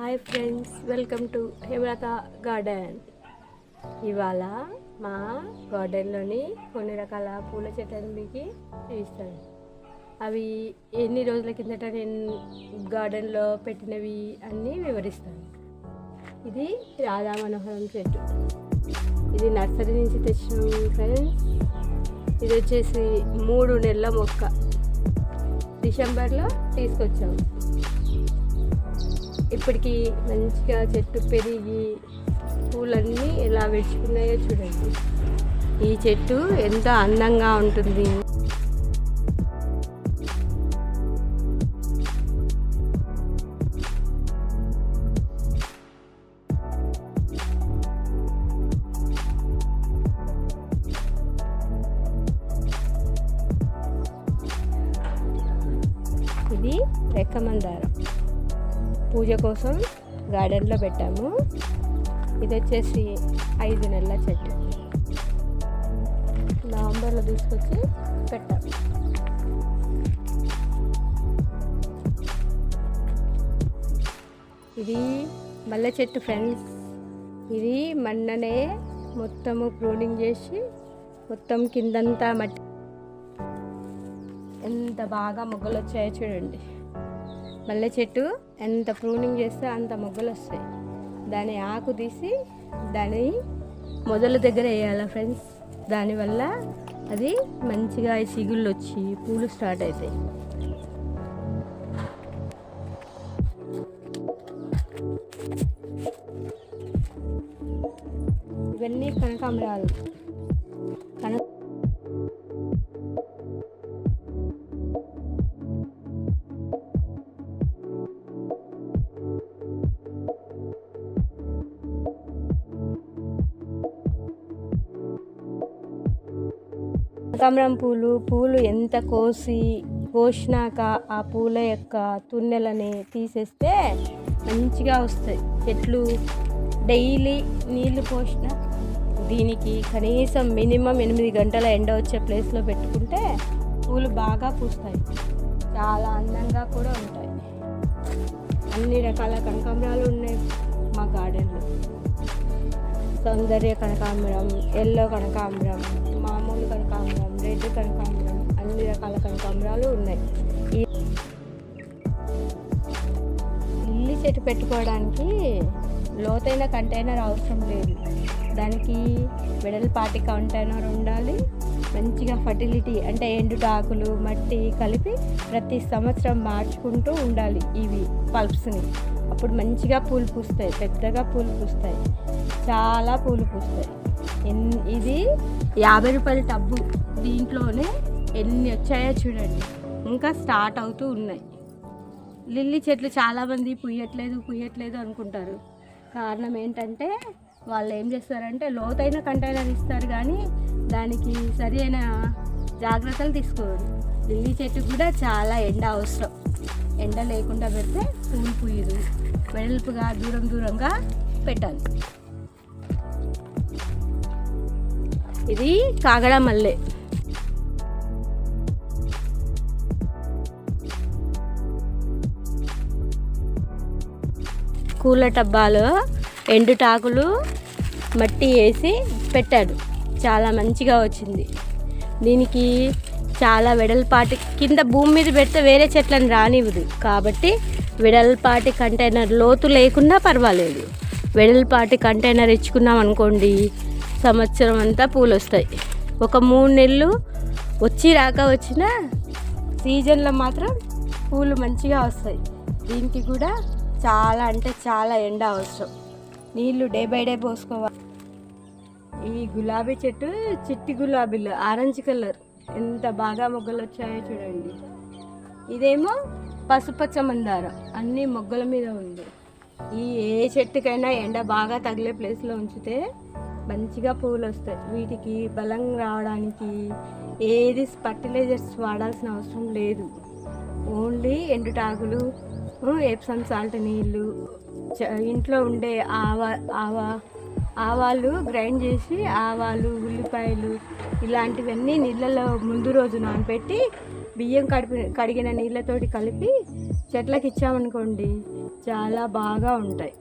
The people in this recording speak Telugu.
Hi friends, welcome to Hemalatha garden. ఇవాళ మా గార్డెన్లోని కొన్ని రకాల పూల చెట్లను మీకు చూపిస్తాను. అవి ఎన్ని రోజుల కిందట నేను గార్డెన్లో పెట్టినవి అన్నీ వివరిస్తాను. ఇది రాధా మనోహరం చెట్టు. ఇది నర్సరీ నుంచి తెచ్చినాం ఫ్రెండ్స్. ఇది వచ్చేసి 3 నెలల మొక్క. డిసెంబర్లో తీసుకొచ్చాము. ఇప్పటికి మంచిగా చెట్టు పెరిగి పూలన్నీ ఎలా విడుచుకున్నాయో చూడండి. ఈ చెట్టు ఎంత అందంగా ఉంటుంది. ఇది రెక్కమందారం. పూజ కోసం గార్డెన్లో పెట్టాము. ఇది వచ్చేసి 5 నెలల చెట్టు. నవంబర్లో తీసుకొచ్చి పెట్టాము. ఇది మల్లె చెట్టు ఫ్రెండ్స్. ఇది మొన్ననే మొత్తము ప్రూనింగ్ చేసి మొత్తం కిందంతా మట్టి ఎంత బాగా మొగ్గలు వచ్చాయో చూడండి. మల్లె చెట్టు ఎంత ప్రూనింగ్ చేస్తే అంత మొగ్గలు వస్తాయి. దాని ఆకు తీసి దాని మొదల దగ్గర వేయాలి ఫ్రెండ్స్. దానివల్ల అది మంచిగా సిగుళ్ళు వచ్చి పూలు స్టార్ట్ అవుతాయి. ఇవన్నీ కనకాంబరాలు. కనకాంబరం పూలు ఎంత కోసినాక ఆ పూల యొక్క తున్నెలని తీసేస్తే మంచిగా వస్తాయి చెట్లు. డైలీ నీళ్లు పోసిన దీనికి కనీసం మినిమం 8 గంటల ఎండ వచ్చే ప్లేస్లో పెట్టుకుంటే పూలు బాగా పూస్తాయి. చాలా అందంగా కూడా ఉంటాయి. అన్ని రకాల కనకాంబరాలు ఉన్నాయి మా గార్డెన్లో. సౌందర్య కనకాంబరం, ఎల్లో కనకాంబరం, మామూలు కనకాంబరం, రెడ్ కనకాంబరం, అన్ని రకాల కనకాంబరాలు ఉన్నాయి. ఈ లిల్లీ చెట్టు పెట్టుకోవడానికి లోతైన కంటైనర్ అవసరం లేదు. దానికి వెడల్పాటి కంటైనర్ ఉండాలి. మంచిగా ఫర్టిలిటీ అంటే ఎండుటాకులు మట్టి కలిపి ప్రతి సంవత్సరం మార్చుకుంటూ ఉండాలి ఇవి పల్ప్స్ని. అప్పుడు మంచిగా పూలు పూస్తాయి, పెద్దగా పూలు పూస్తాయి, చాలా పూలు పూస్తాయి. ఇది 50 రూపాయల టబ్బు. దీంట్లోనే ఎన్ని వచ్చాయో చూడండి. ఇంకా స్టార్ట్ అవుతూ ఉన్నాయి. లిల్లీ చెట్లు చాలామంది పుయ్యట్లేదు అనుకుంటారు. కారణం ఏంటంటే వాళ్ళు ఏం చేస్తారంటే లోతైన కంటైనర్ ఇస్తారు కానీ దానికి సరి అయిన జాగ్రత్తలు తీసుకోరు. లిల్లీ చెట్టు కూడా చాలా ఎండ అవసరం. ఎండ లేకుండా పెడితే పూలు పూయదు. వెడల్పుగా దూరంగా పెట్టాలి. ఇది కాగడ మల్లె. కూల టబ్బాలో ఎండుటాకులు మట్టి వేసి పెట్టాడు. చాలా మంచిగా వచ్చింది. దీనికి చాలా వెడల్పాటి కింద భూమి మీద పెడితే వేరే చెట్లను రానివ్వదు. కాబట్టి వెడల్పాటి కంటైనర్, లోతు లేకున్నా పర్వాలేదు, వెడల్పాటి కంటైనర్ ఇచ్చుకున్నాం అనుకోండి సంవత్సరం అంతా పూలు వస్తాయి. ఒక 3 నెలలు వచ్చిన సీజన్లో మాత్రం పూలు మంచిగా వస్తాయి. దీనికి కూడా చాలా అంటే చాలా ఎండ అవసరం. నీళ్ళు డే బై డే పోసుకోవాలి. ఈ గులాబీ చెట్టు చిట్టి గులాబీలు, ఆరెంజ్ కలర్, ఎంత బాగా మొగ్గలు వచ్చాయో చూడండి. ఇదేమో పసుపచ్చ మందారం, అన్ని మొగ్గల మీద ఉంది. ఏ చెట్టుకైనా ఎండ బాగా తగిలే ప్లేస్లో ఉంచితే మంచిగా పూలు వస్తాయి. వీటికి బలం రావడానికి ఏది ఫర్టిలైజర్స్ వాడాల్సిన అవసరం లేదు. ఓన్లీ ఎండుటాకులు, ఎప్సమ్ సాల్ట్ నీళ్ళు, ఇంట్లో ఉండే ఆవాలు గ్రైండ్ చేసి ఆవాలు, ఉల్లిపాయలు ఇలాంటివన్నీ నీళ్ళలో ముందు రోజు నానబెట్టి బియ్యం కడిగిన నీళ్ళతోటి కలిపి చెట్లకి ఇచ్చామనుకోండి చాలా బాగా ఉంటాయి.